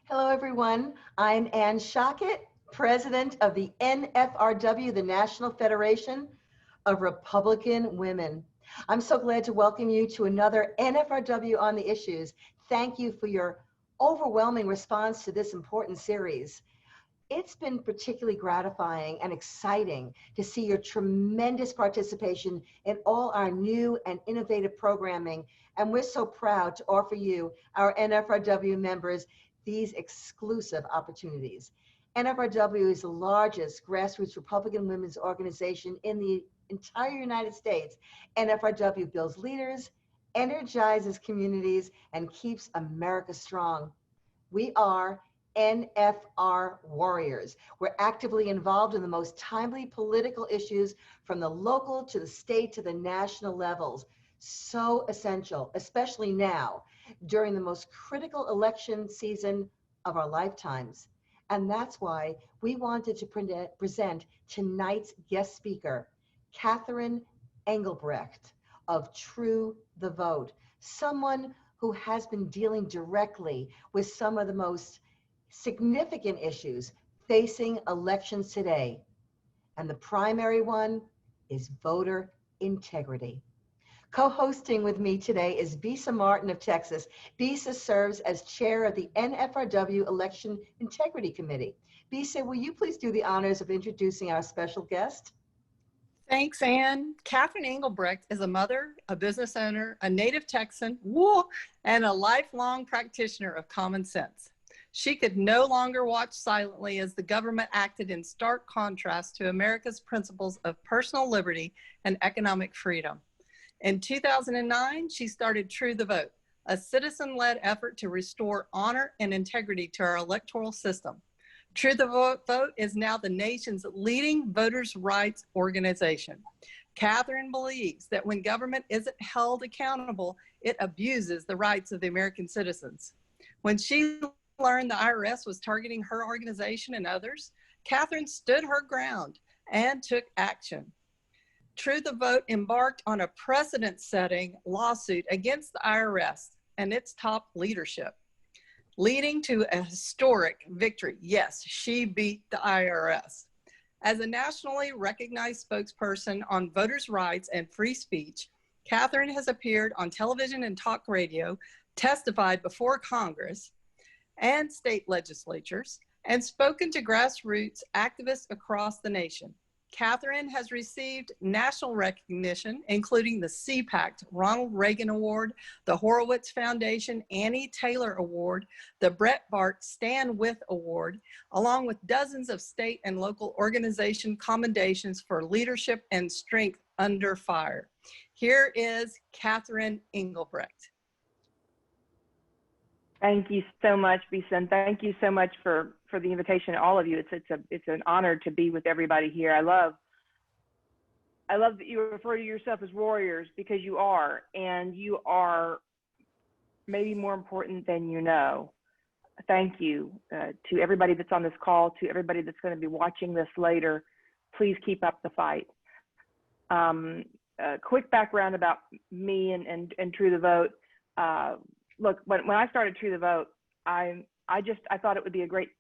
Hello, everyone. I'm Ann Shockett, President of the NFRW, the National Federation of Republican Women. I'm so glad to welcome you to another NFRW on the Issues. Thank you for your overwhelming response to this important series. It's been particularly gratifying and exciting to see your tremendous participation in all our new and innovative programming, and we're so proud to offer you, our NFRW members, these exclusive opportunities. NFRW is the largest grassroots Republican women's organization in the entire United States. NFRW builds leaders, energizes communities, and keeps America strong. We are NFR warriors. We're actively involved in the most timely political issues from the local to the state to the national levels. So essential, especially now, during the most critical election season of our lifetimes. And that's why we wanted to present tonight's guest speaker, Catherine Engelbrecht of True the Vote, someone who has been dealing directly with some of the most significant issues facing elections today. And the primary one is voter integrity. Co-hosting with me today is Besa Martin of Texas. Besa serves as chair of the NFRW Election Integrity Committee. Besa, will you please do the honors of introducing our special guest? Thanks, Ann. Catherine Engelbrecht is a mother, a business owner, a native Texan, and a lifelong practitioner of common sense. She could no longer watch silently as the government acted in stark contrast to America's principles of personal liberty and economic freedom. In 2009, she started True the Vote, a citizen-led effort to restore honor and integrity to our electoral system. True the Vote is now the nation's leading voters' rights organization. Catherine believes that when government isn't held accountable, it abuses the rights of the American citizens. When she learned the IRS was targeting her organization and others, Catherine stood her ground and took action. True the Vote embarked on a precedent-setting lawsuit against the IRS and its top leadership, leading to a historic victory. Yes, she beat the IRS. As a nationally recognized spokesperson on voters' rights and free speech, Catherine has appeared on television and talk radio, testified before Congress and state legislatures, and spoken to grassroots activists across the nation. Catherine has received national recognition, including the CPAC Ronald Reagan Award, the Horowitz Foundation Annie Taylor Award, the Breitbart Stand With Award, along with dozens of state and local organization commendations for leadership and strength under fire. Here is Catherine Engelbrecht. Thank you so much, Besa, and thank you so much for the invitation to all of you. It's an honor to be with everybody here. I love that you refer to yourself as warriors, because you are, and you are maybe more important than you know. Thank you to everybody that's on this call, to everybody that's going to be watching this later. Please keep up the fight. A quick background about me and True the Vote. Look, when I started True the Vote, I thought it would be a great,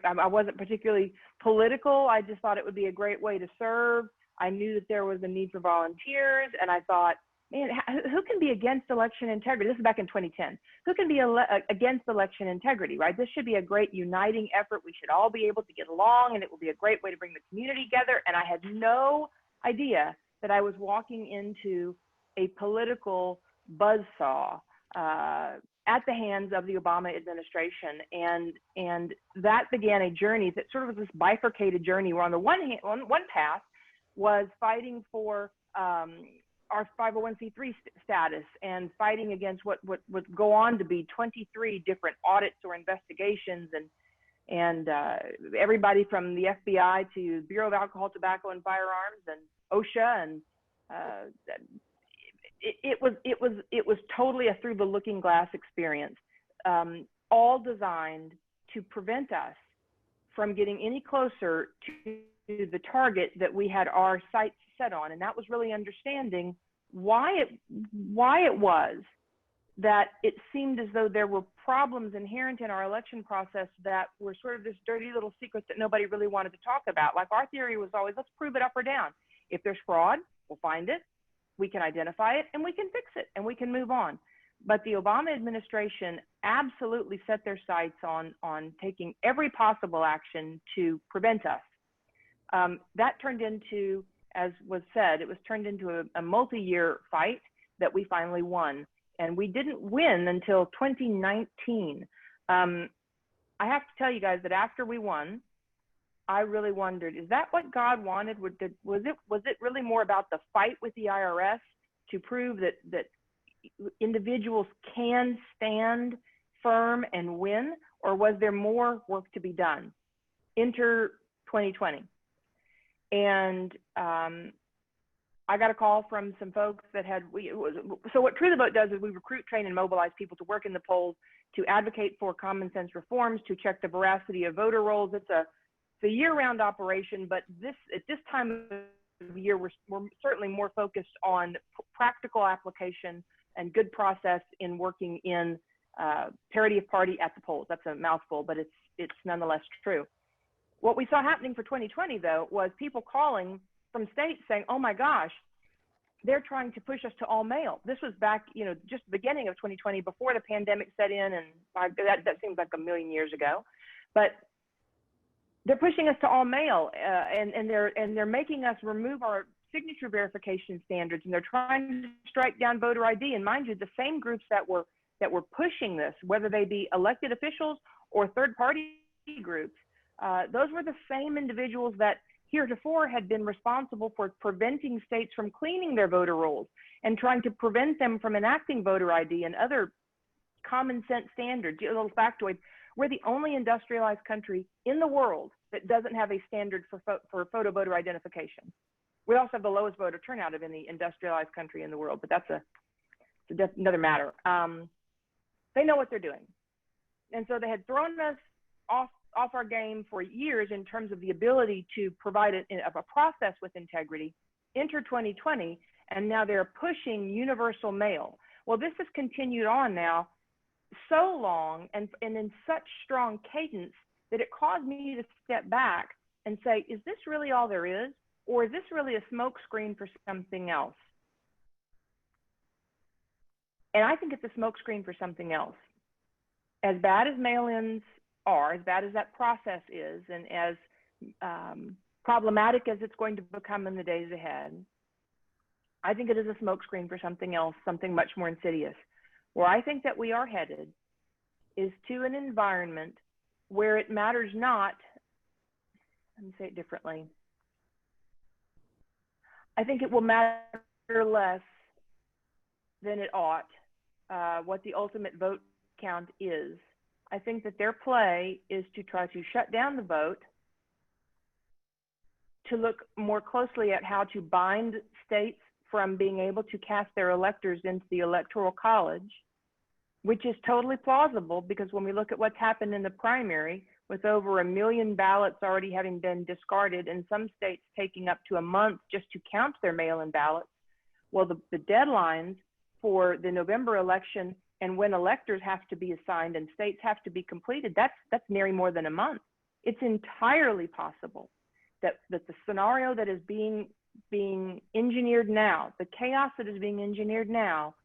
I wasn't particularly political. I just thought it would be a great way to serve. I knew that there was a need for volunteers, and I thought, man, who can be against election integrity? This is back in 2010. Who can be against election integrity, right? This should be a great uniting effort. We should all be able to get along, and it will be a great way to bring the community together. And I had no idea that I was walking into a political buzzsaw at the hands of the Obama administration, and that began a journey that sort of was this bifurcated journey where on the one hand, one path was fighting for our 501c3 status and fighting against what would go on to be 23 different audits or investigations, and everybody from the FBI to Bureau of Alcohol, Tobacco, and Firearms and OSHA, and it was totally a through the looking glass experience, all designed to prevent us from getting any closer to the target that we had our sights set on. And that was really understanding why it was that it seemed as though there were problems inherent in our election process that were sort of this dirty little secret that nobody really wanted to talk about. Like our theory was always, let's prove it up or down. If there's fraud, we'll find it, we can identify it, and we can fix it, and we can move on. But the Obama administration absolutely set their sights on taking every possible action to prevent us. That turned into, as was said, it was turned into a multi-year fight that we finally won. And we didn't win until 2019. I have to tell you guys that after we won, I really wondered, is that what God wanted? Was it really more about the fight with the IRS to prove that individuals can stand firm and win, or was there more work to be done? Enter 2020. And I got a call from some folks that had, so what True the Vote does is we recruit, train, and mobilize people to work in the polls, to advocate for common sense reforms, to check the veracity of voter rolls. It's a year-round operation, but at this time of year, we're certainly more focused on practical application and good process in working in parity of party at the polls. That's a mouthful, but it's nonetheless true. What we saw happening for 2020, though, was people calling from states saying, oh my gosh, they're trying to push us to all mail. This was back, just the beginning of 2020, before the pandemic set in, and that seems like a million years ago. But they're pushing us to all mail, and they're making us remove our signature verification standards, and they're trying to strike down voter ID. And mind you, the same groups that were pushing this, whether they be elected officials or third-party groups, those were the same individuals that heretofore had been responsible for preventing states from cleaning their voter rolls and trying to prevent them from enacting voter ID and other common sense standards. A little factoid, we're the only industrialized country in the world that doesn't have a standard for photo voter identification. We also have the lowest voter turnout of any industrialized country in the world, but that's another matter. They know what they're doing. And so they had thrown us off our game for years in terms of the ability to provide a process with integrity. Enter 2020, and now they're pushing universal mail. Well, this has continued on now so long and in such strong cadence that it caused me to step back and say, is this really all there is? Or is this really a smokescreen for something else? And I think it's a smokescreen for something else. As bad as mail-ins are, as bad as that process is, and as problematic as it's going to become in the days ahead, I think it is a smokescreen for something else, something much more insidious. Where I think that we are headed is to an environment where it matters not, let me say it differently, I think it will matter less than it ought what the ultimate vote count is. I think that their play is to try to shut down the vote, to look more closely at how to bind states from being able to cast their electors into the Electoral College, which is totally plausible because when we look at what's happened in the primary, with over 1 million ballots already having been discarded and some states taking up to a month just to count their mail-in ballots, well, the deadlines for the November election and when electors have to be assigned and states have to be completed, that's nearly more than a month. It's entirely possible that the scenario that is being engineered now, the chaos that is being engineered now,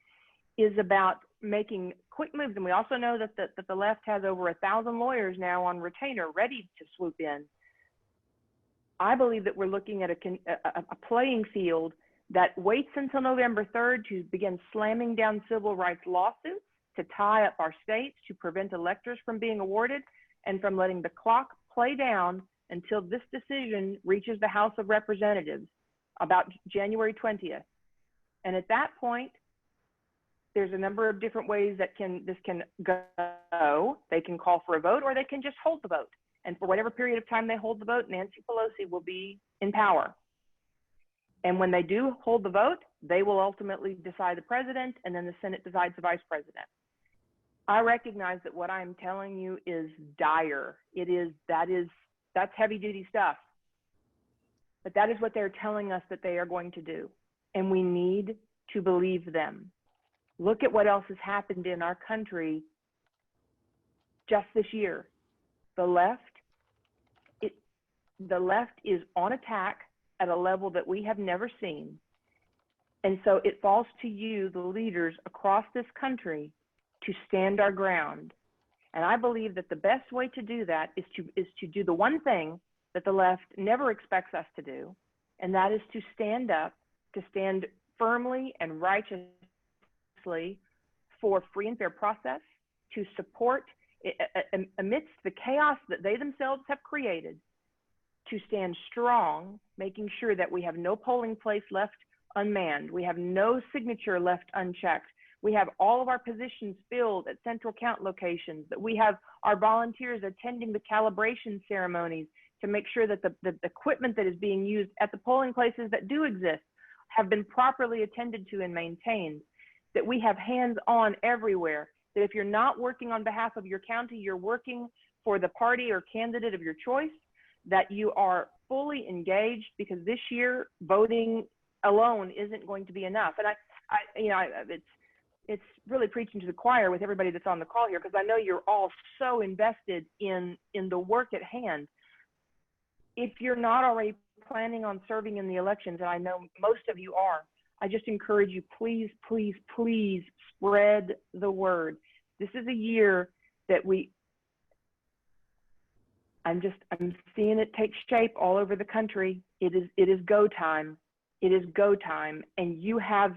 is about making quick moves. And we also know that the left has over 1,000 lawyers now on retainer ready to swoop in. I believe that we're looking at a playing field that waits until November 3rd to begin slamming down civil rights lawsuits, to tie up our states, to prevent electors from being awarded, and from letting the clock play down until this decision reaches the House of Representatives about January 20th. And at that point, there's a number of different ways that this can go. They can call for a vote, or they can just hold the vote. And for whatever period of time they hold the vote, Nancy Pelosi will be in power. And when they do hold the vote, they will ultimately decide the president, and then the Senate decides the vice president. I recognize that what I'm telling you is dire. That's heavy duty stuff. But that is what they're telling us that they are going to do. And we need to believe them. Look at what else has happened in our country just this year. The left is on attack at a level that we have never seen. And so it falls to you, the leaders across this country, to stand our ground. And I believe that the best way to do that is to do the one thing that the left never expects us to do, and that is to stand up, to stand firmly and righteously for free and fair process, to support, amidst the chaos that they themselves have created, to stand strong, making sure that we have no polling place left unmanned, we have no signature left unchecked, we have all of our positions filled at central count locations, that we have our volunteers attending the calibration ceremonies to make sure that the equipment that is being used at the polling places that do exist have been properly attended to and maintained, that we have hands-on everywhere, that if you're not working on behalf of your county, you're working for the party or candidate of your choice, that you are fully engaged, because this year voting alone isn't going to be enough. And it's really preaching to the choir with everybody that's on the call here, because I know you're all so invested in the work at hand. If you're not already planning on serving in the elections, and I know most of you are, I just encourage you, please, please, please spread the word. This is a year that I'm seeing it take shape all over the country. It is go time. It is go time. And you have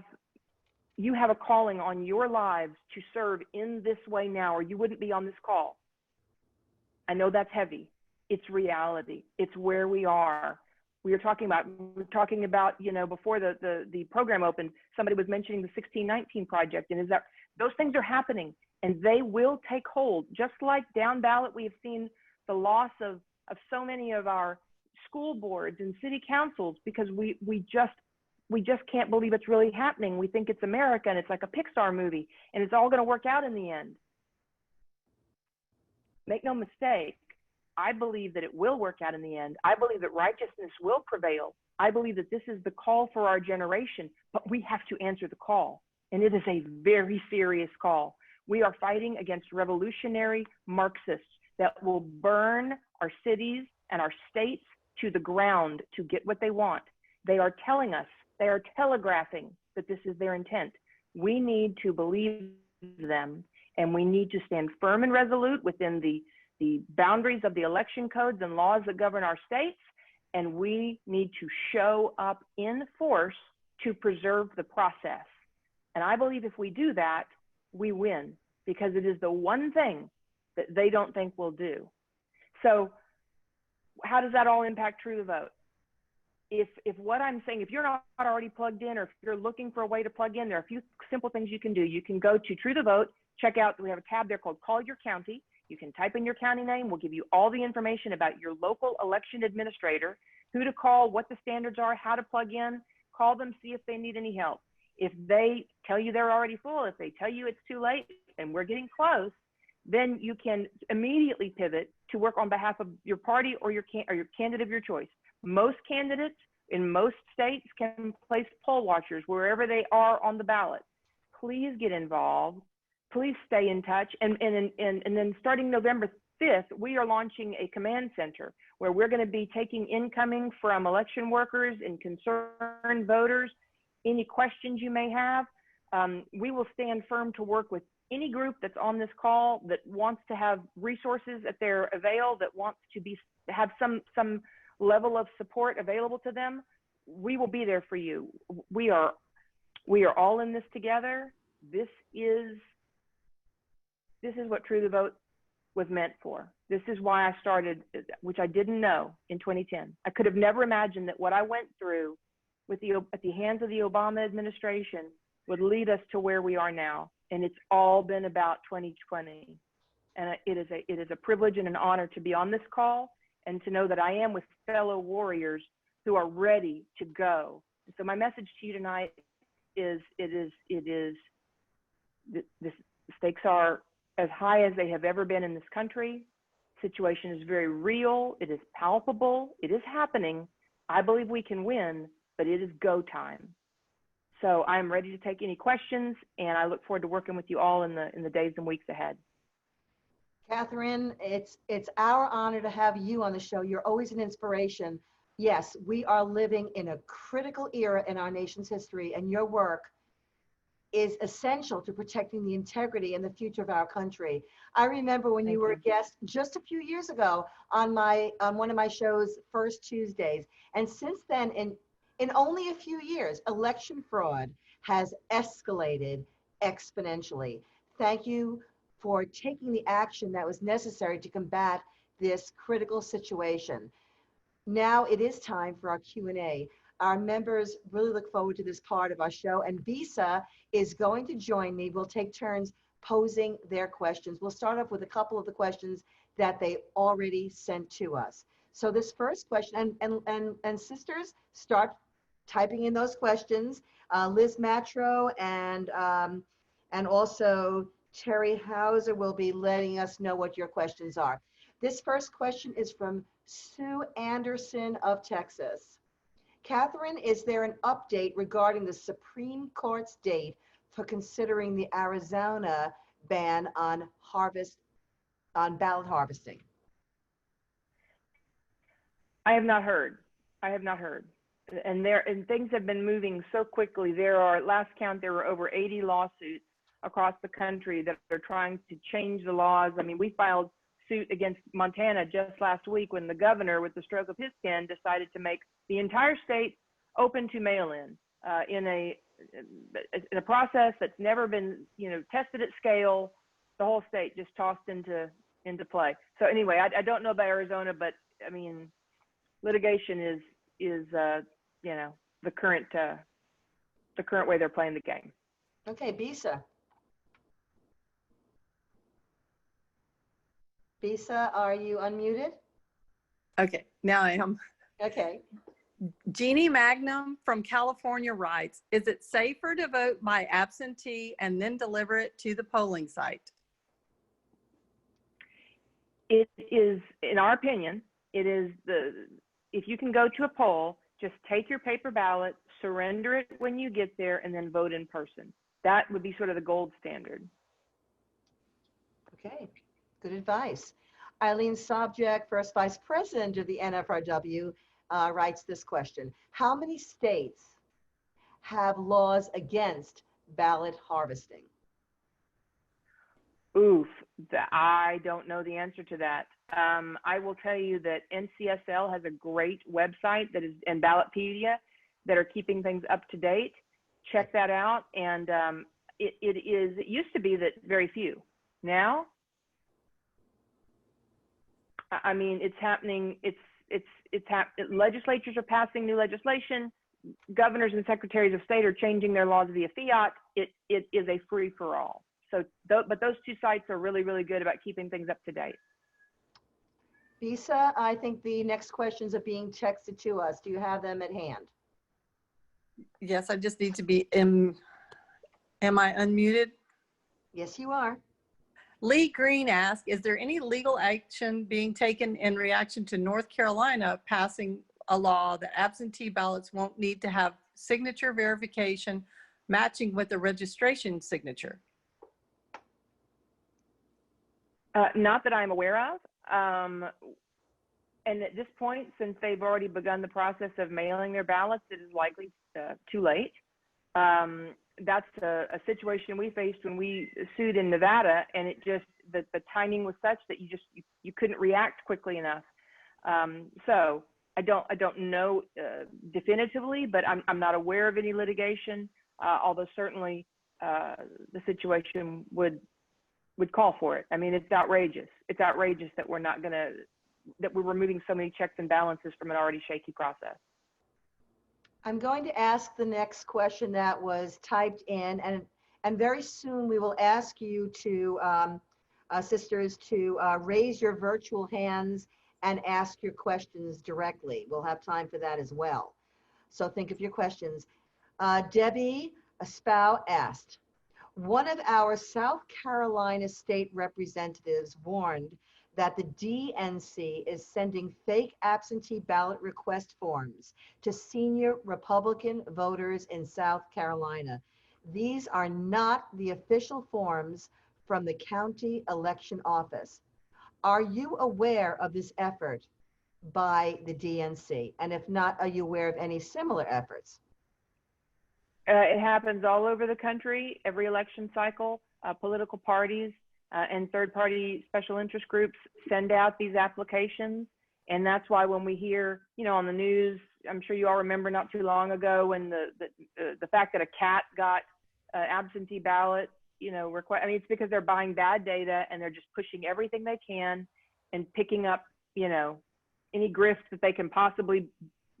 a calling on your lives to serve in this way now, or you wouldn't be on this call. I know that's heavy. It's reality. It's where we are. We're talking about, before the program opened, somebody was mentioning the 1619 project, and those things are happening, and they will take hold. Just like down ballot, we have seen the loss of so many of our school boards and city councils, because we just can't believe it's really happening. We think it's America and it's like a Pixar movie and it's all going to work out in the end. Make no mistake, I believe that it will work out in the end. I believe that righteousness will prevail. I believe that this is the call for our generation, but we have to answer the call. And it is a very serious call. We are fighting against revolutionary Marxists that will burn our cities and our states to the ground to get what they want. They are telling us, they are telegraphing that this is their intent. We need to believe them, and we need to stand firm and resolute within the boundaries of the election codes and laws that govern our states, and we need to show up in force to preserve the process. And I believe if we do that, we win, because it is the one thing that they don't think we'll do. So how does that all impact True the Vote? If what I'm saying, if you're not already plugged in, or if you're looking for a way to plug in, there are a few simple things you can do. You can go to True the Vote, check out, we have a tab there called Call Your County. You can type in your county name. We'll give you all the information about your local election administrator, who to call, what the standards are, how to plug in. Call them, see if they need any help. If they tell you they're already full, if they tell you it's too late and we're getting close, then you can immediately pivot to work on behalf of your party or your candidate of your choice. Most candidates in most states can place poll watchers wherever they are on the ballot. Please get involved. Please stay in touch. And then starting November 5th, we are launching a command center where we're going to be taking incoming from election workers and concerned voters. Any questions you may have, we will stand firm to work with any group that's on this call that wants to have resources at their avail, that wants to have some level of support available to them. We will be there for you. We are all in this together. This is what True the Vote was meant for. This is why I started, which I didn't know in 2010. I could have never imagined that what I went through at the hands of the Obama administration would lead us to where we are now. And it's all been about 2020. And it is a privilege and an honor to be on this call and to know that I am with fellow warriors who are ready to go. And so my message to you tonight is the stakes are as high as they have ever been in this country. Situation is very real. It is palpable. It is happening. I believe we can win, but it is go time. So I'm ready to take any questions, and I look forward to working with you all in the days and weeks ahead. Catherine, it's our honor to have you on the show. You're always an inspiration. Yes, we are living in a critical era in our nation's history, and your work is essential to protecting the integrity and the future of our country. I remember when you were a guest just a few years ago on one of my shows, First Tuesdays, and since then, in only a few years, election fraud has escalated exponentially. Thank you for taking the action that was necessary to combat this critical situation. Now it is time for our Q&A. Our members really look forward to this part of our show, and Besa is going to join me. We'll take turns posing their questions. We'll start off with a couple of the questions that they already sent to us. So this first question, and sisters, start typing in those questions. Liz Matro and also Terry Hauser will be letting us know what your questions are. This first question is from Sue Anderson of Texas. Catherine, is there an update regarding the Supreme Court's date for considering the Arizona ban on ballot harvesting? I have not heard. And things have been moving so quickly. Last count, there were over 80 lawsuits across the country that are trying to change the laws. I mean, we filed suit against Montana just last week when the governor, with the stroke of his pen, decided to make the entire state open to mail-in in a process that's never been, tested at scale. The whole state just tossed into play. So anyway, I don't know about Arizona, but I mean, litigation is the current way they're playing the game. Okay, Besa. Besa, are you unmuted? Okay, now I am. Okay. Jeannie Magnum from California writes, is it safer to vote by absentee and then deliver it to the polling site? It is, in our opinion, if you can go to a poll, just take your paper ballot, surrender it when you get there, and then vote in person. That would be sort of the gold standard. Okay, good advice. Eileen Sobjak, First Vice President of the NFRW, writes this question. How many states have laws against ballot harvesting? Oof, I don't know the answer to that. I will tell you that NCSL has a great website and Ballotpedia that are keeping things up to date. Check that out. And it used to be that very few. Now, I mean, it's happening. Legislatures are passing new legislation. Governors and secretaries of state are changing their laws via fiat. It is a free for all. So, but those two sites are really, really good about keeping things up to date. Besa, I think the next questions are being texted to us. Do you have them at hand? Yes, I just need to be, am I unmuted? Yes, you are. Lee Green asked, is there any legal action being taken in reaction to North Carolina passing a law that absentee ballots won't need to have signature verification matching with the registration signature? Not that I'm aware of. And at this point, since they've already begun the process of mailing their ballots, it is likely too late. That's a situation we faced when we sued in Nevada, and it just, the timing was such that you couldn't react quickly enough. So I don't know definitively, but I'm not aware of any litigation, although certainly the situation would call for it. I mean, it's outrageous. It's outrageous that that we're removing so many checks and balances from an already shaky process. I'm going to ask the next question that was typed in, and very soon we will ask you to, sisters, to raise your virtual hands and ask your questions directly. We'll have time for that as well. So think of your questions. Debbie Aspow asked, one of our South Carolina state representatives warned that the DNC is sending fake absentee ballot request forms to senior Republican voters in South Carolina. These are not the official forms from the county election office. Are you aware of this effort by the DNC? And if not, are you aware of any similar efforts? It happens all over the country, every election cycle. Political parties and third-party special interest groups send out these applications. And that's why when we hear, you know, on the news, I'm sure you all remember not too long ago when the fact that a cat got absentee ballot, you know, request. I mean, it's because they're buying bad data and they're just pushing everything they can and picking up, you know, any grift that they can possibly,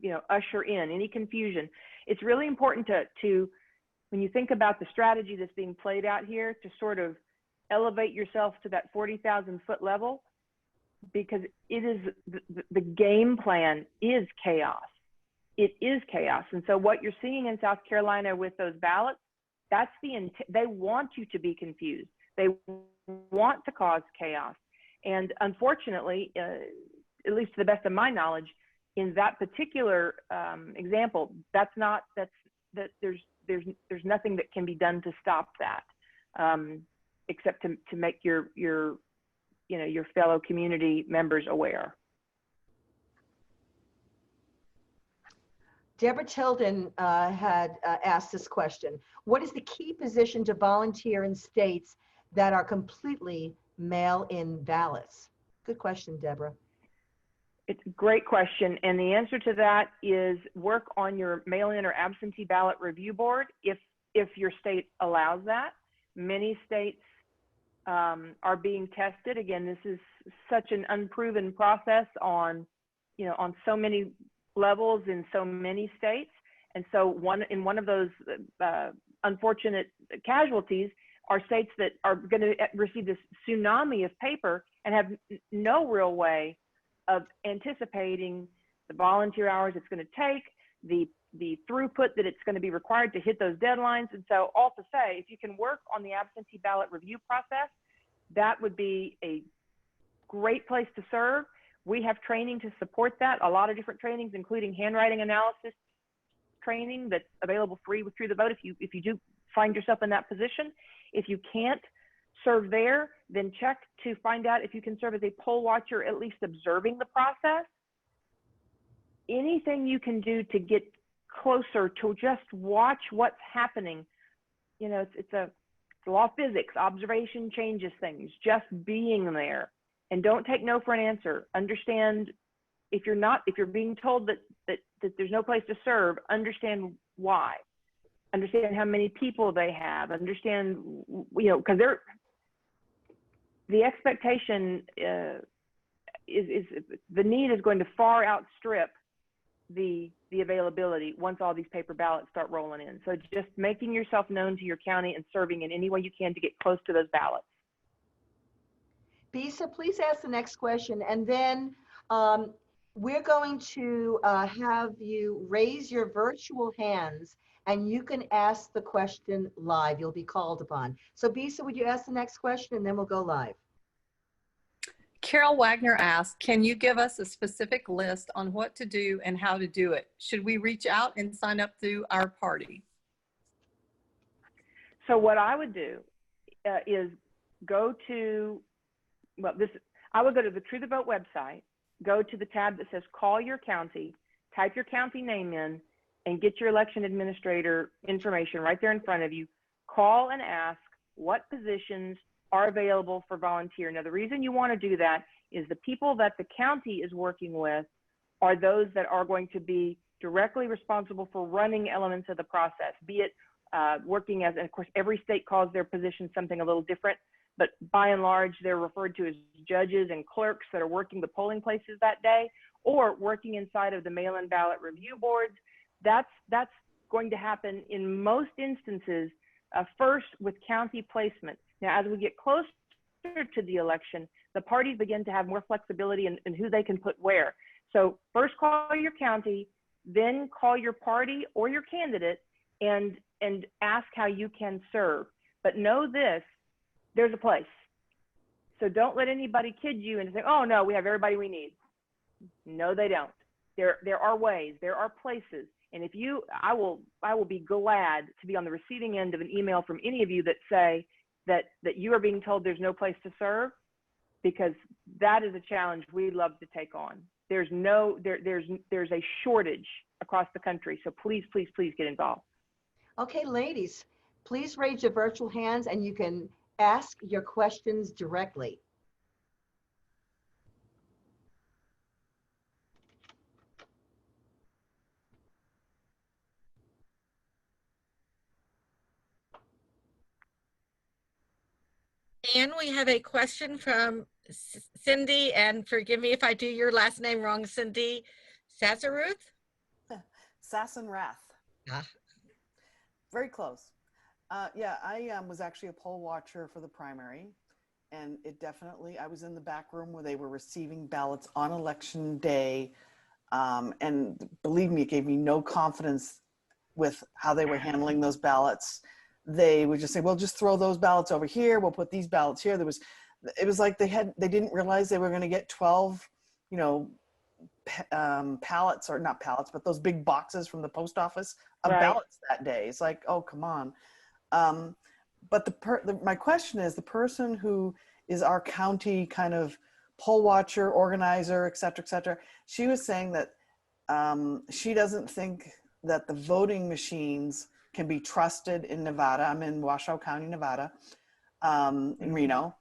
you know, usher in, any confusion. It's really important to when you think about the strategy that's being played out here, to sort of elevate yourself to that 40,000-foot level, because it is the game plan is chaos. It is chaos. And so what you're seeing in South Carolina with those ballots, that's they want you to be confused. They want to cause chaos. And unfortunately, at least to the best of my knowledge, in that particular example, there's nothing that can be done to stop that, except to make your fellow community members aware. Deborah Tilden had asked this question. What is the key position to volunteer in states that are completely mail-in ballots? Good question, Deborah. It's a great question. And the answer to that is work on your mail-in or absentee ballot review board if your state allows that. Many states are being tested. Again, this is such an unproven process on so many levels in so many states. And so one of those unfortunate casualties are states that are going to receive this tsunami of paper and have no real way of anticipating the volunteer hours it's going to take, the throughput that it's going to be required to hit those deadlines. And so all to say, if you can work on the absentee ballot review process, that would be a great place to serve. We have training to support that, a lot of different trainings, including handwriting analysis training that's available free through the vote if you do find yourself in that position. If you can't serve there, then check to find out if you can serve as a poll watcher, at least observing the process. Anything you can do to get closer to just watch what's happening. You know, it's a law of physics. Observation changes things. Just being there, and don't take no for an answer. Understand if you're being told that there's no place to serve, understand why. Understand how many people they have. Understand, because the expectation is the need is going to far outstrip the availability once all these paper ballots start rolling in. So just making yourself known to your county and serving in any way you can to get close to those ballots. Besa, please ask the next question, and then we're going to have you raise your virtual hands, and you can ask the question live. You'll be called upon. So Besa, would you ask the next question, and then we'll go live. Carol Wagner asked, can you give us a specific list on what to do and how to do it? Should we reach out and sign up through our party? So what I would do is go to, I would go to the True the Vote website, go to the tab that says call your county, type your county name in, and get your election administrator information right there in front of you. Call and ask what positions are available for volunteer. Now, the reason you want to do that is the people that the county is working with are those that are going to be directly responsible for running elements of the process, be it working as, and of course, every state calls their position something a little different, but by and large, they're referred to as judges and clerks that are working the polling places that day, or working inside of the mail-in ballot review boards. That's going to happen in most instances first with county placement. Now, as we get closer to the election, the parties begin to have more flexibility in who they can put where. So first call your county, then call your party or your candidate and ask how you can serve. But know this, there's a place. So don't let anybody kid you into saying, oh no, we have everybody we need. No, they don't. There are ways, there are places. And if you, I will be glad to be on the receiving end of an email from any of you that say that you are being told there's no place to serve, because that is a challenge we love to take on. There's a shortage across the country. So please, please, please get involved. Okay, ladies, please raise your virtual hands and you can ask your questions directly. And we have a question from Cindy, and forgive me if I do your last name wrong, Cindy Sassenrath? Sassenrath. Ah. Very close. Yeah, I was actually a poll watcher for the primary, and it definitely, I was in the back room where they were receiving ballots on election day, and believe me, it gave me no confidence with how they were handling those ballots. They would just say, well, just throw those ballots over here. We'll put these ballots here. It was like they didn't realize they were going to get 12, pallets, or not pallets, but those big boxes from the post office of ballots that day. It's like, oh, come on. But my question is, the person who is our county kind of poll watcher, organizer, et cetera, she was saying that she doesn't think that the voting machines can be trusted in Nevada. I'm in Washoe County, Nevada, in Reno.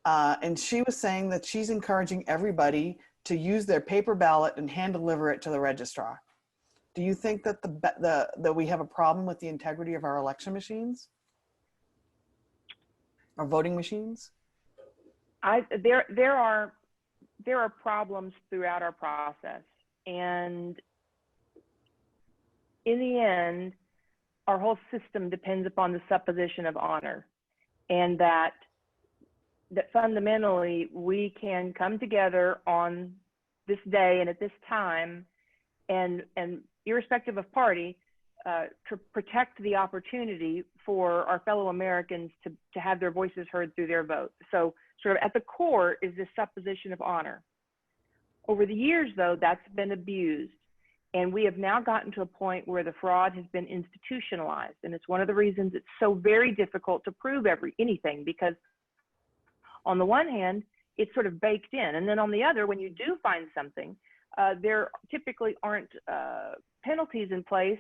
And she was saying that she's encouraging everybody to use their paper ballot and hand deliver it to the registrar. Do you think that that we have a problem with the integrity of our election machines? Our voting machines? There are problems throughout our process, and in the end, our whole system depends upon the supposition of honor, and that fundamentally we can come together on this day and at this time, and irrespective of party, to protect the opportunity for our fellow Americans to have their voices heard through their vote. So sort of at the core is this supposition of honor. Over the years, though, that's been abused. And we have now gotten to a point where the fraud has been institutionalized. And it's one of the reasons it's so very difficult to prove anything, because on the one hand, it's sort of baked in. And then on the other, when you do find something, there typically aren't penalties in place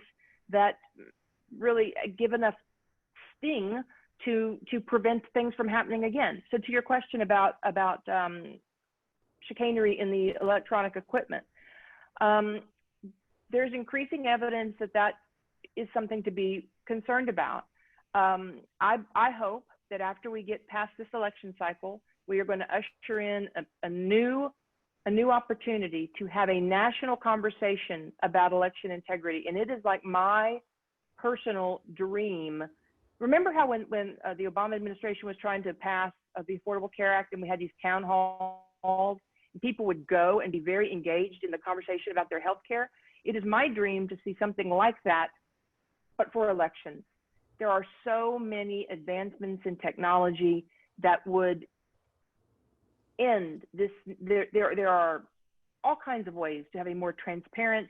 that really give enough sting to prevent things from happening again. So to your question about chicanery in the electronic equipment, there's increasing evidence that is something to be concerned about. I hope that after we get past this election cycle, we are going to usher in a new opportunity to have a national conversation about election integrity. And it is like my personal dream. Remember how when the Obama administration was trying to pass the Affordable Care Act, and we had these town halls, and people would go and be very engaged in the conversation about their health care? It is my dream to see something like that, but for elections. There are so many advancements in technology that would end this. There are all kinds of ways to have a more transparent,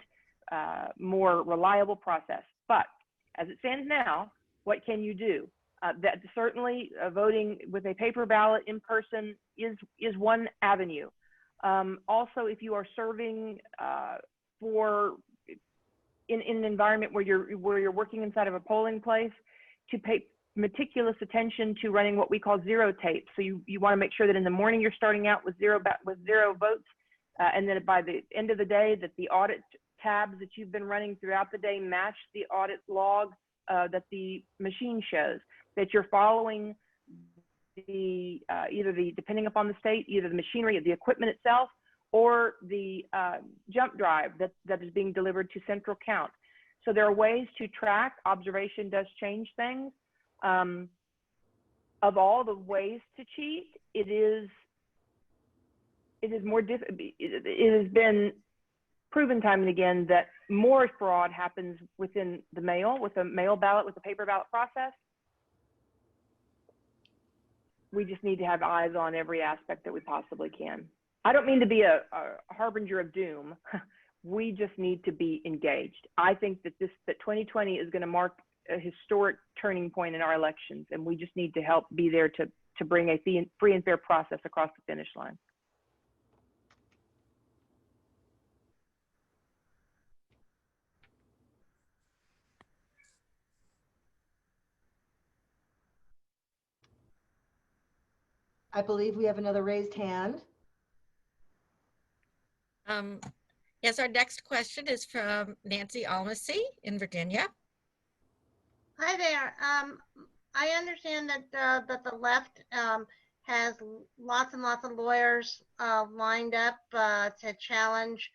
more reliable process. But as it stands now, what can you do? That certainly voting with a paper ballot in person is one avenue. Also, if you are serving in an environment where you're working inside of a polling place, to pay meticulous attention to running what we call zero tape. So you want to make sure that in the morning you're starting out with zero votes, and then by the end of the day that the audit tabs that you've been running throughout the day match the audit log that the machine shows, that you're following depending upon the state, either the machinery, the equipment itself, or the jump drive that is being delivered to central count. So there are ways to track. Observation does change things. Of all the ways to cheat, it is more difficult. It has been proven time and again that more fraud happens within the mail, with a mail ballot, with the paper ballot process, we just need to have eyes on every aspect that we possibly can. I don't mean to be a harbinger of doom. We just need to be engaged. I think that 2020 is going to mark a historic turning point in our elections, and we just need to help be there to bring a free and fair process across the finish line. I believe we have another raised hand. Yes, our next question is from Nancy Almacy in Virginia. Hi there. I understand that the left has lots and lots of lawyers lined up to challenge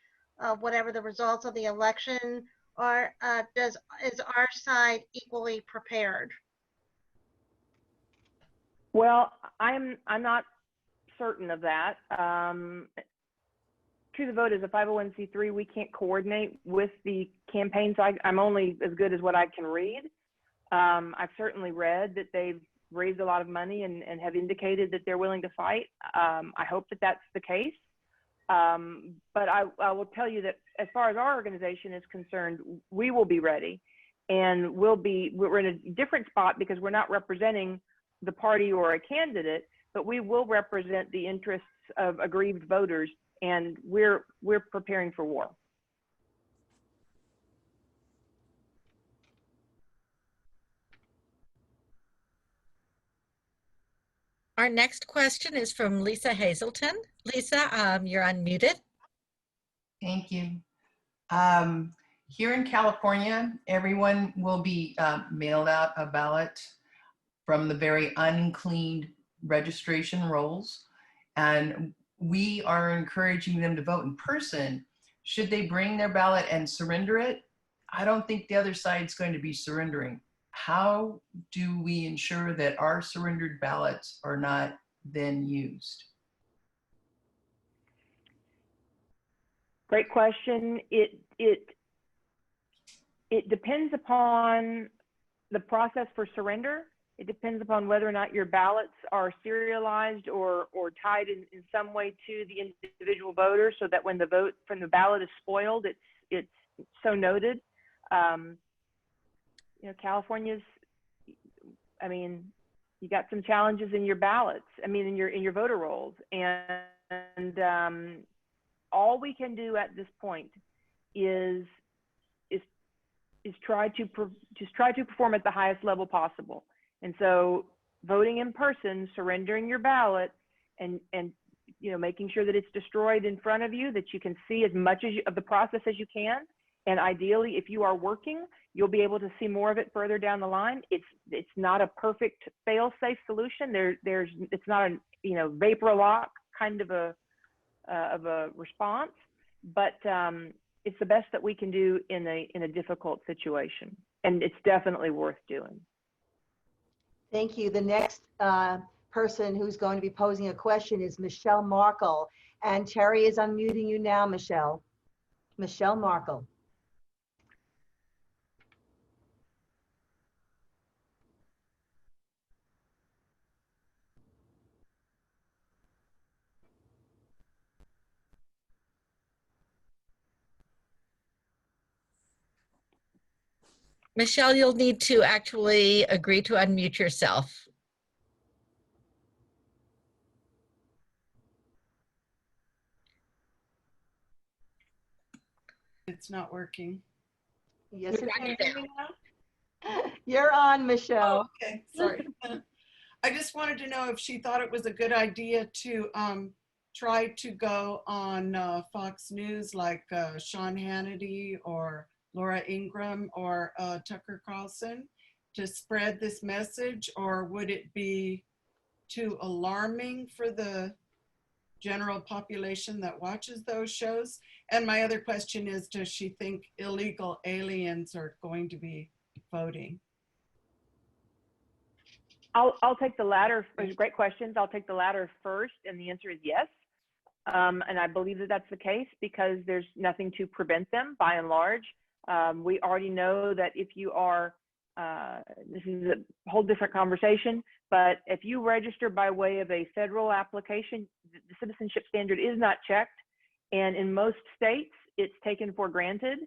whatever the results of the election are. Is our side equally prepared? Well, I'm not certain of that. True the Vote is a 501c3. We can't coordinate with the campaigns. I'm only as good as what I can read. I've certainly read that they've raised a lot of money and have indicated that they're willing to fight. I hope that that's the case. But I will tell you that as far as our organization is concerned, we will be ready, and we're in a different spot because we're not representing the party or a candidate, but we will represent the interests of aggrieved voters, and we're preparing for war. Our next question is from Lisa Hazelton. Lisa, you're unmuted. Thank you. Here in California, everyone will be mailed out a ballot from the very uncleaned registration rolls, and we are encouraging them to vote in person. Should they bring their ballot and surrender it? I don't think the other side's going to be surrendering. How do we ensure that our surrendered ballots are not then used? Great question. It depends upon the process for surrender. It depends upon whether or not your ballots are serialized or tied in some way to the individual voter, so that when the vote from the ballot is spoiled, it's so noted. You know, California's, I mean, you got some challenges in your ballots. I mean, in your voter rolls, and all we can do at this point is try to perform at the highest level possible. And so, voting in person, surrendering your ballot, and you know, making sure that it's destroyed in front of you, that you can see as much of the process as you can. And ideally, if you are working, you'll be able to see more of it further down the line. It's not a perfect fail-safe solution. It's not a vapor lock kind of a response, but it's the best that we can do in a difficult situation, and it's definitely worth doing. Thank you. The next person who's going to be posing a question is Michelle Markle, and Terry is unmuting you now, Michelle. Michelle Markle. Michelle, you'll need to actually agree to unmute yourself. It's not working. Yes, it's You're on, Michelle. Oh, okay, sorry. I just wanted to know if she thought it was a good idea to try to go on Fox News like Sean Hannity or Laura Ingraham or Tucker Carlson to spread this message, or would it be too alarming for the general population that watches those shows? And my other question is, does she think illegal aliens are going to be voting? I'll take the latter. Great questions. I'll take the latter first, and the answer is yes. And I believe that that's the case because there's nothing to prevent them by and large. We already know that if you are, this is a whole different conversation, But if you register by way of a federal application, the citizenship standard is not checked. And in most states, it's taken for granted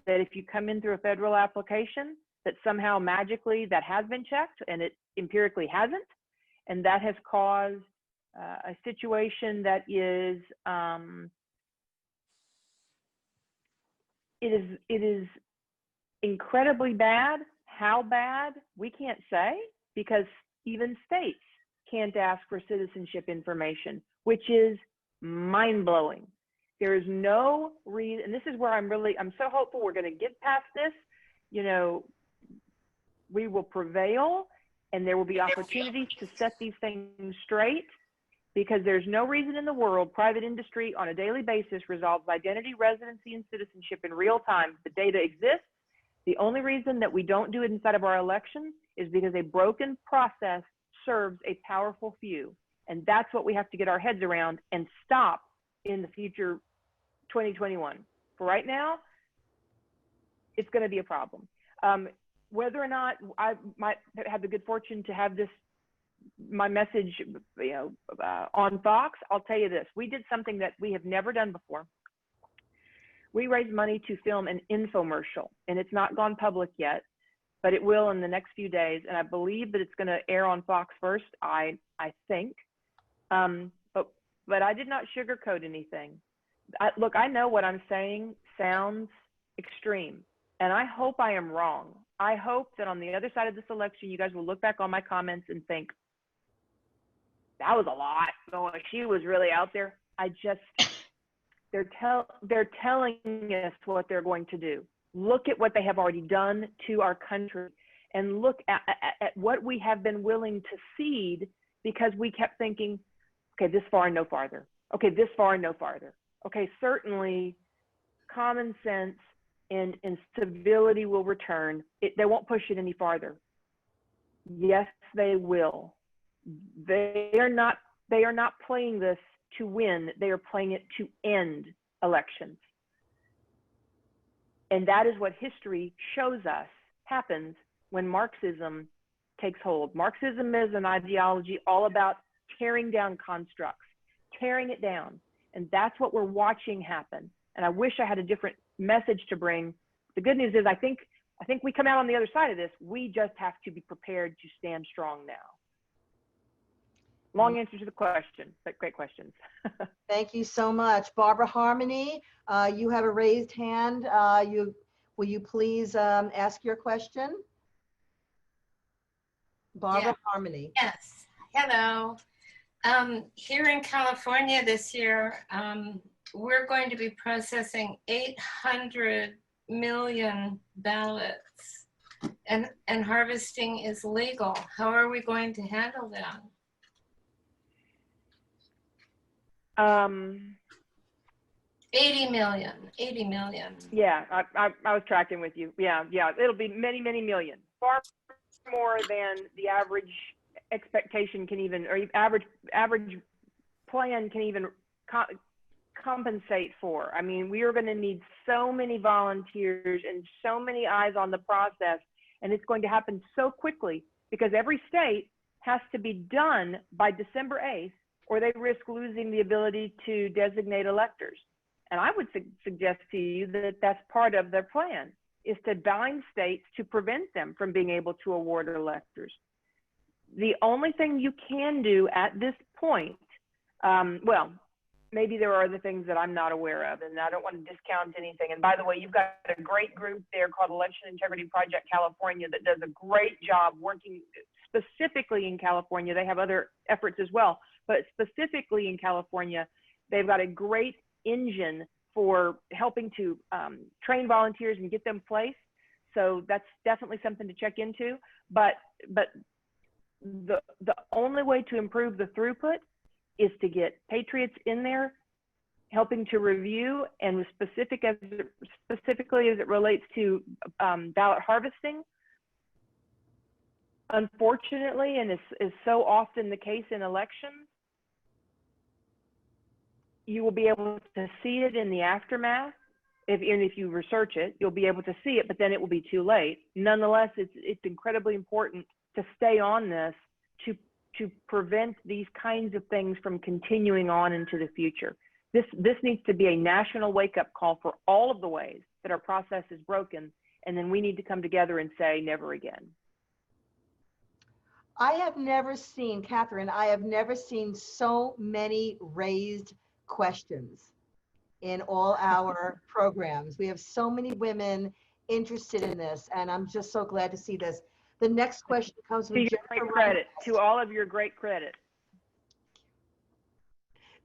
that if you come in through a federal application, that somehow magically that has been checked, and it empirically hasn't. And that has caused a situation that is, it is incredibly bad. How bad, we can't say, because even states can't ask for citizenship information, which is mind-blowing. There is no reason, and this is where I'm so hopeful we're going to get past this. You know, we will prevail, and there will be opportunities to set these things straight, because there's no reason in the world private industry on a daily basis resolves identity, residency, and citizenship in real time. The data exists. The only reason that we don't do it inside of our elections is because a broken process serves a powerful few. And that's what we have to get our heads around and stop in the future 2021. For right now, it's going to be a problem. Whether or not I might have the good fortune to have this, my message, on Fox, I'll tell you this. We did something that we have never done before. We raised money to film an infomercial, and it's not gone public yet, but it will in the next few days. And I believe that it's going to air on Fox first, I think. But I did not sugarcoat anything. Look, I know what I'm saying sounds extreme, and I hope I am wrong. I hope that on the other side of this election, you guys will look back on my comments and think, that was a lot. Oh, she was really out there. They're telling us what they're going to do. Look at what they have already done to our country, and look at what we have been willing to cede, because we kept thinking, okay, this far and no farther. Okay, this far and no farther. Okay, certainly common sense and civility will return. They won't push it any farther. Yes, they will. They are not playing this to win. They are playing it to end elections. And that is what history shows us happens when Marxism takes hold. Marxism is an ideology all about tearing down constructs, tearing it down. And that's what we're watching happen. And I wish I had a different message to bring. The good news is I think we come out on the other side of this. We just have to be prepared to stand strong now. Long answer to the question, but great questions. Thank you so much. Barbara Harmony, you have a raised hand. Will you please ask your question? Barbara Harmony. Yes. Hello. Here in California this year, we're going to be processing 800 million ballots, and harvesting is legal. How are we going to handle that? 80 million. Yeah, I was tracking with you. Yeah, it'll be many, many million. Far more than the average expectation can even, or average plan can even compensate for. I mean, we are going to need so many volunteers and so many eyes on the process, and it's going to happen so quickly because every state has to be done by December 8th, or they risk losing the ability to designate electors. And I would suggest to you that that's part of their plan, is to bind states to prevent them from being able to award electors. The only thing you can do at this point, well, maybe there are other things that I'm not aware of, and I don't want to discount anything. And by the way, you've got a great group there called Election Integrity Project California that does a great job working specifically in California. They have other efforts as well, but specifically in California, they've got a great engine for helping to train volunteers and get them placed. So that's definitely something to check into. But the only way to improve the throughput is to get patriots in there helping to review, and specifically as it relates to ballot harvesting. Unfortunately, and is so often the case in elections, you will be able to see it in the aftermath. If you research it, you'll be able to see it, but then it will be too late. Nonetheless, it's incredibly important to stay on this, to prevent these kinds of things from continuing on into the future. This needs to be a national wake-up call for all of the ways that our process is broken, and then we need to come together and say never again. I have never seen, Catherine, I have never seen so many raised questions in all our programs. We have so many women interested in this, and I'm just so glad to see this. The next question comes from To your Jennifer great credit, Runquist. to all of your great credit.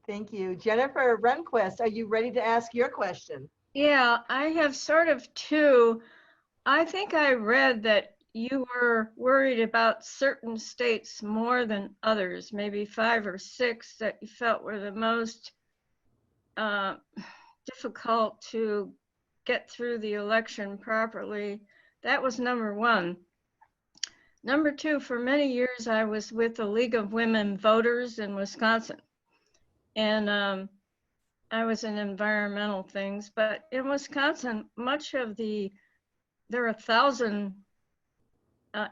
Thank you. Jennifer Runquist, are you ready to ask your question? Yeah, I have sort of two. I think I read that you were worried about certain states more than others, maybe 5 or 6 that you felt were the most difficult to get through the election properly. That was number 1. Number 2, for many years, I was with the League of Women Voters in Wisconsin. And I was in environmental things, but in Wisconsin, there are 1,000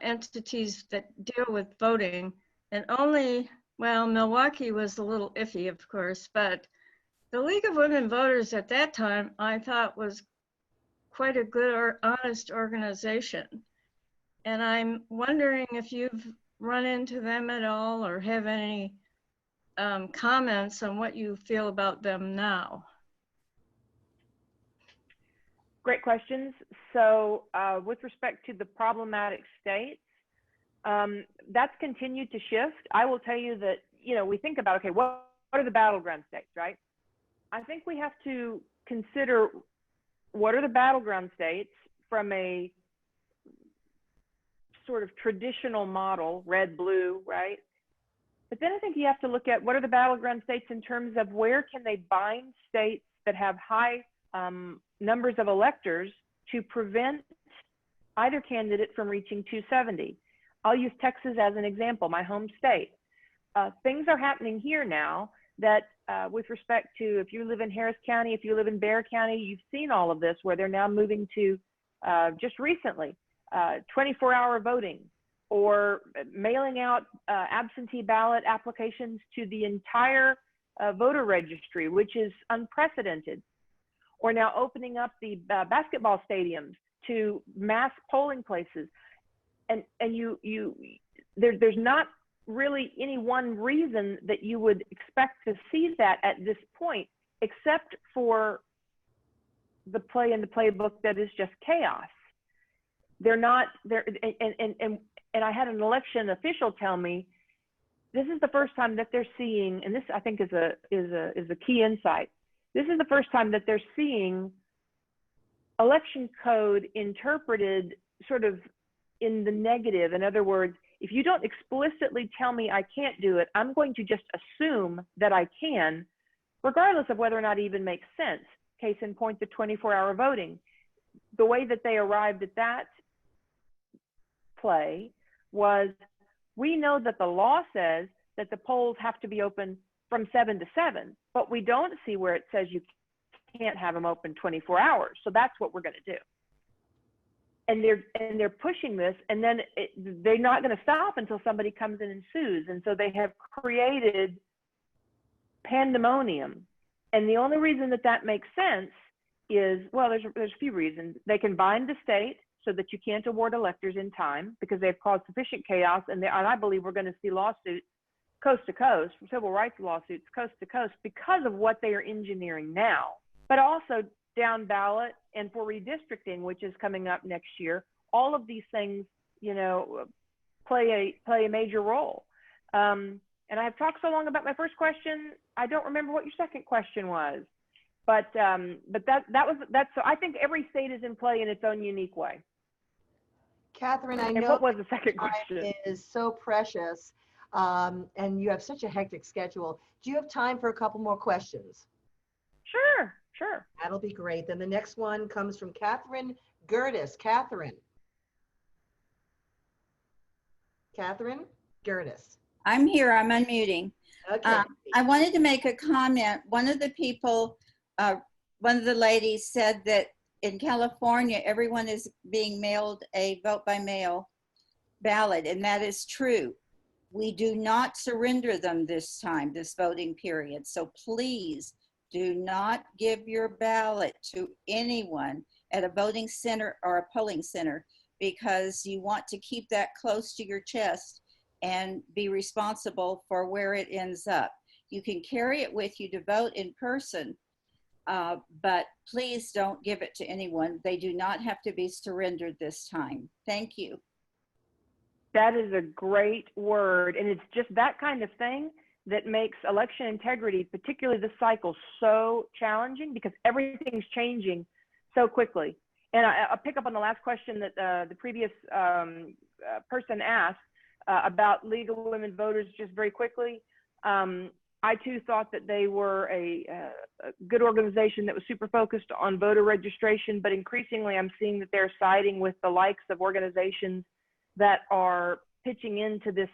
entities that deal with voting, and only, well, Milwaukee was a little iffy, of course, but the League of Women Voters at that time, I thought was quite a good or honest organization. And I'm wondering if you've run into them at all or have any comments on what you feel about them now. Great questions. So with respect to the problematic states, that's continued to shift. I will tell you that, we think about, okay, what are the battleground states, right? I think we have to consider what are the battleground states from a sort of traditional model, red, blue, right? But then I think you have to look at what are the battleground states in terms of where can they bind states that have high numbers of electors to prevent either candidate from reaching 270. I'll use Texas as an example, my home state. Things are happening here now that with respect to if you live in Harris County, if you live in Bexar County, you've seen all of this where they're now moving to just recently 24-hour voting, or mailing out absentee ballot applications to the entire voter registry, which is unprecedented. Or now opening up the basketball stadiums to mass polling places. And there's not really any one reason that you would expect to see that at this point, except for the play in the playbook that is just chaos. They're not there, and I had an election official tell me this is the first time that they're seeing, and this I think is a key insight. This is the first time that they're seeing election code interpreted sort of in the negative. In other words, if you don't explicitly tell me I can't do it, I'm going to just assume that I can, regardless of whether or not it even makes sense. Case in point, the 24-hour voting. The way that they arrived at that play was, we know that the law says that the polls have to be open from 7 to 7, but we don't see where it says you can't have them open 24 hours. So that's what we're going to do. And they're pushing this, and then they're not going to stop until somebody comes in and sues. And so they have created pandemonium. And the only reason that that makes sense is, well, there's a few reasons. They can bind the state so that you can't award electors in time because they've caused sufficient chaos. And I believe we're going to see lawsuits coast to coast, civil rights lawsuits coast to coast, because of what they are engineering now. But also down ballot and for redistricting, which is coming up next year, all of these things, play a major role. And I've talked so long about my first question, I don't remember what your second question was. But that's so I think every state is in play in its own unique way. Catherine, I know what was the second question? Time is so precious, and you have such a hectic schedule. Do you have time for a couple more questions? Sure. That'll be great. Then the next one comes from Catherine Gertis. Catherine Gertis. I'm here. I'm unmuting. Okay. I wanted to make a comment. One of the people, one of the ladies said that in California, everyone is being mailed a vote by mail ballot, and that is true. We do not surrender them this time, this voting period. So please do not give your ballot to anyone at a voting center or a polling center, because you want to keep that close to your chest and be responsible for where it ends up. You can carry it with you to vote in person, but please don't give it to anyone. They do not have to be surrendered this time. Thank you. That is a great word. And it's just that kind of thing that makes election integrity, particularly this cycle, so challenging, because everything's changing so quickly. And I'll pick up on the last question that the previous person asked about League of Women Voters just very quickly. I too thought that they were a good organization that was super focused on voter registration, but increasingly I'm seeing that they're siding with the likes of organizations that are pitching into this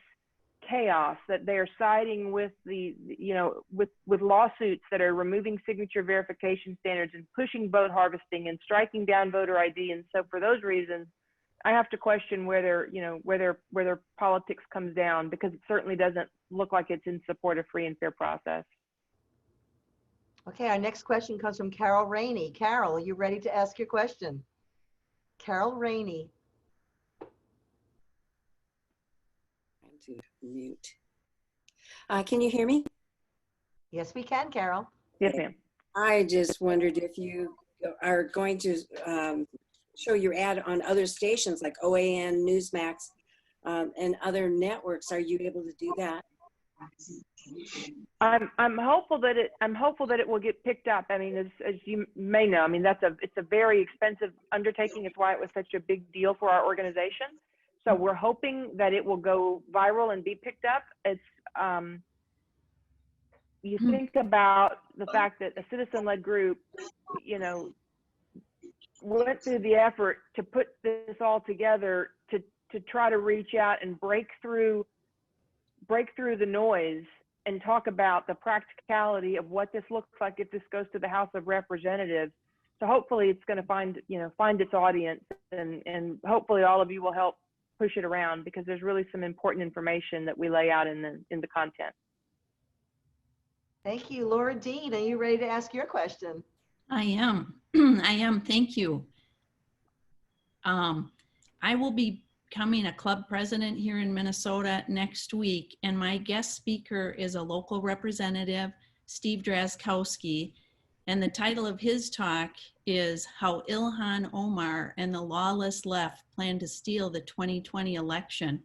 chaos, that they're siding with the, with lawsuits that are removing signature verification standards and pushing vote harvesting and striking down voter ID. And so for those reasons, I have to question where their politics comes down, because it certainly doesn't look like it's in support of free and fair process. Okay, our next question comes from Carole Rainey. Carole, are you ready to ask your question? Carole Rainey. To mute. Can you hear me? Yes, we can, Carole. Yes, ma'am. I just wondered if you are going to show your ad on other stations like OAN, Newsmax, and other networks. Are you able to do that? I'm hopeful that it will get picked up. I mean, as you may know, I mean, it's a very expensive undertaking. It's why it was such a big deal for our organization. So we're hoping that it will go viral and be picked up. It's you think about the fact that a citizen-led group, went through the effort to put this all together to try to reach out and break through the noise and talk about the practicality of what this looks like if this goes to the House of Representatives. So hopefully it's going to find its audience, and hopefully all of you will help push it around, because there's really some important information that we lay out in the content. Thank you. Laura Dean, are you ready to ask your question? I am. I am. Thank you. I will be becoming a club president here in Minnesota next week, and my guest speaker is a local representative, Steve Drazkowski, and the title of his talk is How Ilhan Omar and the Lawless Left Plan to Steal the 2020 Election.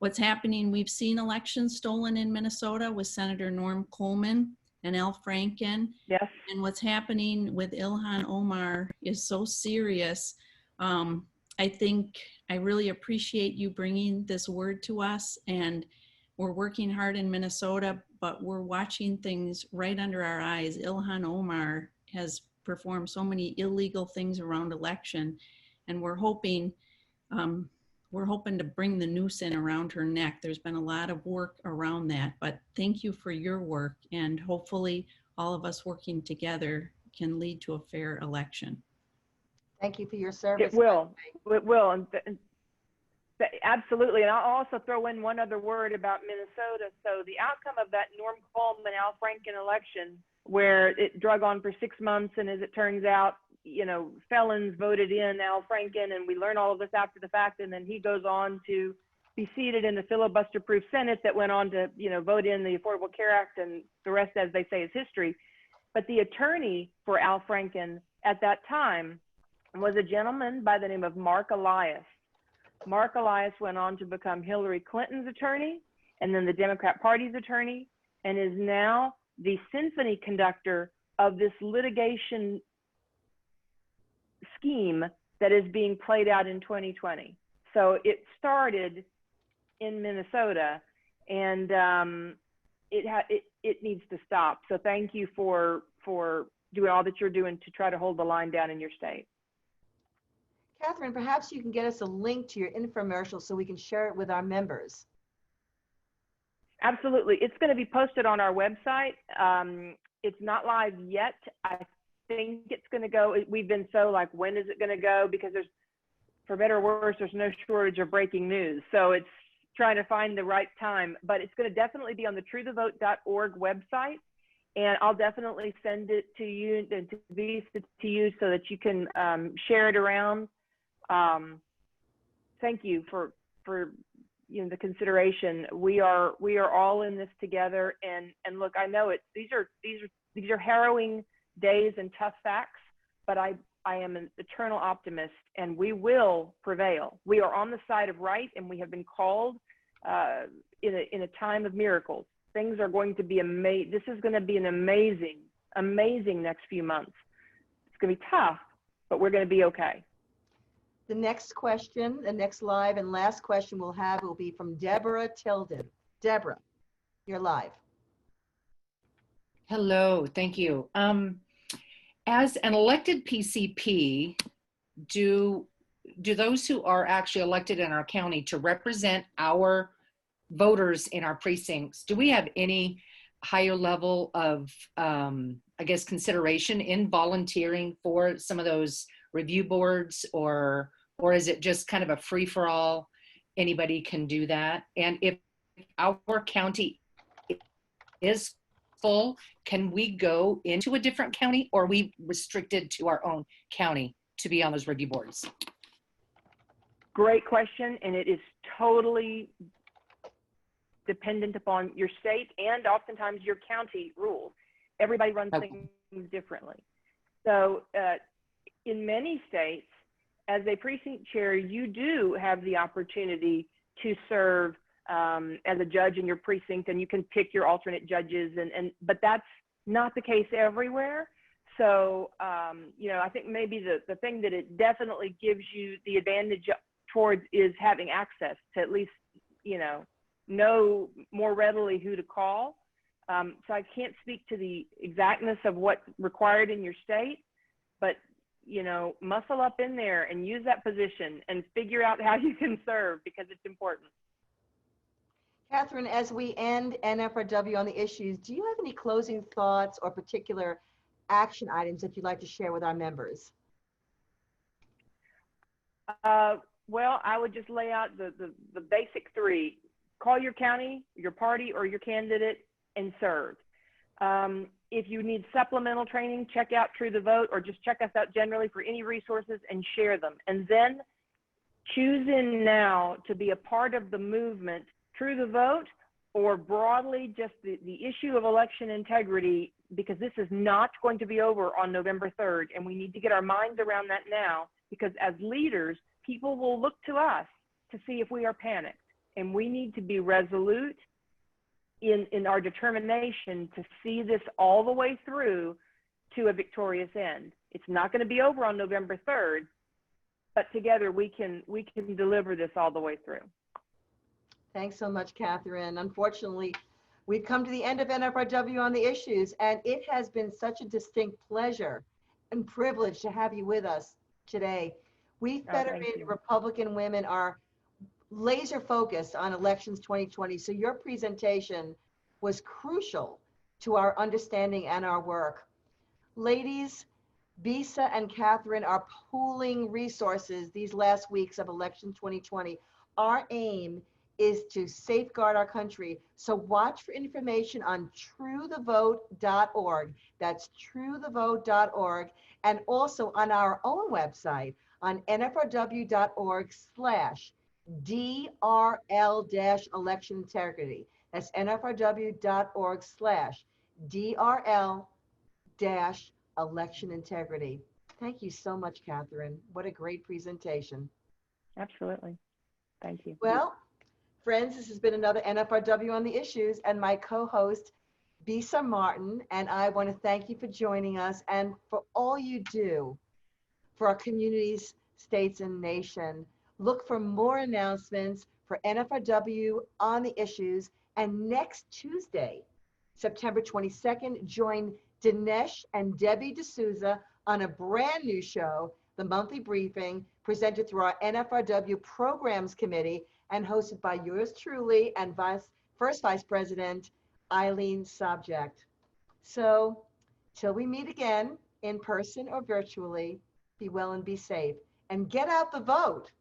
What's happening, we've seen elections stolen in Minnesota with Senator Norm Coleman and Al Franken. Yes. And what's happening with Ilhan Omar is so serious. I think I really appreciate you bringing this word to us, and we're working hard in Minnesota, but we're watching things right under our eyes. Ilhan Omar has performed so many illegal things around election, and we're hoping to bring the noose in around her neck. There's been a lot of work around that, but thank you for your work, and hopefully all of us working together can lead to a fair election. Thank you for your service. It will. And absolutely. And I'll also throw in one other word about Minnesota. So the outcome of that Norm Coleman, Al Franken election, where it drug on for 6 months, and as it turns out, felons voted in Al Franken, and we learn all of this after the fact, and then he goes on to be seated in the filibuster-proof Senate that went on to, vote in the Affordable Care Act, and the rest, as they say, is history. But the attorney for Al Franken at that time was a gentleman by the name of Mark Elias. Mark Elias went on to become Hillary Clinton's attorney, and then the Democrat Party's attorney, and is now the symphony conductor of this litigation scheme that is being played out in 2020. So it started in Minnesota, and it needs to stop. So thank you for doing all that you're doing to try to hold the line down in your state. Catherine, perhaps you can get us a link to your infomercial so we can share it with our members. Absolutely. It's going to be posted on our website. It's not live yet. I think it's going to go. We've been so like, when is it going to go? Because there's, for better or worse, there's no shortage of breaking news. So trying to find the right time, but it's going to definitely be on the truethevote.org website. And I'll definitely send it to you and to you so that you can share it around. Thank you for the consideration. We are all in this together. And look, I know these are harrowing days and tough facts, but I am an eternal optimist, and we will prevail. We are on the side of right, and we have been called in a time of miracles. Things are going to be amazing. This is going to be an amazing next few months. It's going to be tough, but we're going to be okay. The next question, the next live and last question we'll have will be from Deborah Tilden. Deborah, you're live. Hello, thank you. As an elected PCP, do those who are actually elected in our county to represent our voters in our precincts, do we have any higher level of, I guess, consideration in volunteering for some of those review boards, or is it just kind of a free-for-all, anybody can do that? And if our county is full, can we go into a different county, or are we restricted to our own county to be on those review boards? Great question, and it is totally dependent upon your state and oftentimes your county rules. Everybody runs things differently. So in many states, as a precinct chair, you do have the opportunity to serve as a judge in your precinct, and you can pick your alternate judges, but that's not the case everywhere. So, I think maybe the thing that it definitely gives you the advantage towards is having access to at least, know more readily who to call. So I can't speak to the exactness of what's required in your state, but, muscle up in there and use that position and figure out how you can serve, because it's important. Catherine, as we end NFRW on the issues, do you have any closing thoughts or particular action items that you'd like to share with our members? Well, I would just lay out the basic three. Call your county, your party, or your candidate and serve. If you need supplemental training, check out True the Vote, or just check us out generally for any resources and share them. And then choose in now to be a part of the movement, True the Vote, or broadly just the issue of election integrity, because this is not going to be over on November 3rd. And we need to get our minds around that now, because as leaders, people will look to us to see if we are panicked. And we need to be resolute in our determination to see this all the way through to a victorious end. It's not going to be over on November 3rd, but together we can deliver this all the way through. Thanks so much, Catherine. Unfortunately, we've come to the end of NFRW on the issues, and it has been such a distinct pleasure and privilege to have you with us today. We Federated Republican Women are laser focused on elections 2020, so your presentation was crucial to our understanding and our work. Ladies, Besa and Catherine are pooling resources these last weeks of election 2020. Our aim is to safeguard our country, so watch for information on truethevote.org. That's truethevote.org, and also on our own website on nfrw.org/DRL-election integrity. That's nfrw.org/DRL-election integrity. Thank you so much, Catherine. What a great presentation. Absolutely. Thank you. Well, friends, this has been another NFRW on the issues, and my co-host, Besa Martin, and I want to thank you for joining us and for all you do for our communities, states, and nation. Look for more announcements for NFRW on the issues. And next Tuesday, September 22nd, join Dinesh and Debbie D'Souza on a brand new show, The Monthly Briefing, presented through our NFRW Programs Committee and hosted by yours truly and First Vice President Eileen Sobject. So, till we meet again, in person or virtually, be well and be safe. And get out the vote.